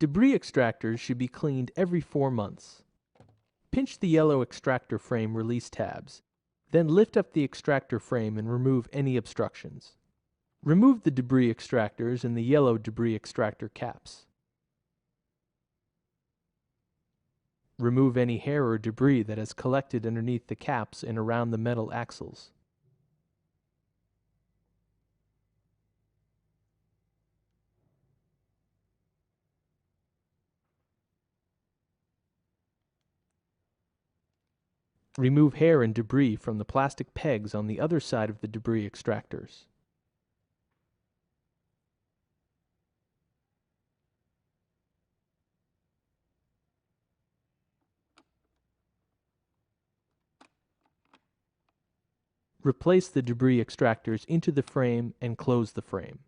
Debris extractors should be cleaned every 4 months. Pinch the yellow extractor frame release tabs, then lift up the extractor frame and remove any obstructions. Remove the debris extractors and the yellow debris extractor caps. Remove any hair or debris that has collected underneath the caps and around the metal axles. Remove hair and debris from the plastic pegs on the other side of the debris extractors. Replace the debris extractors into the frame and close the frame.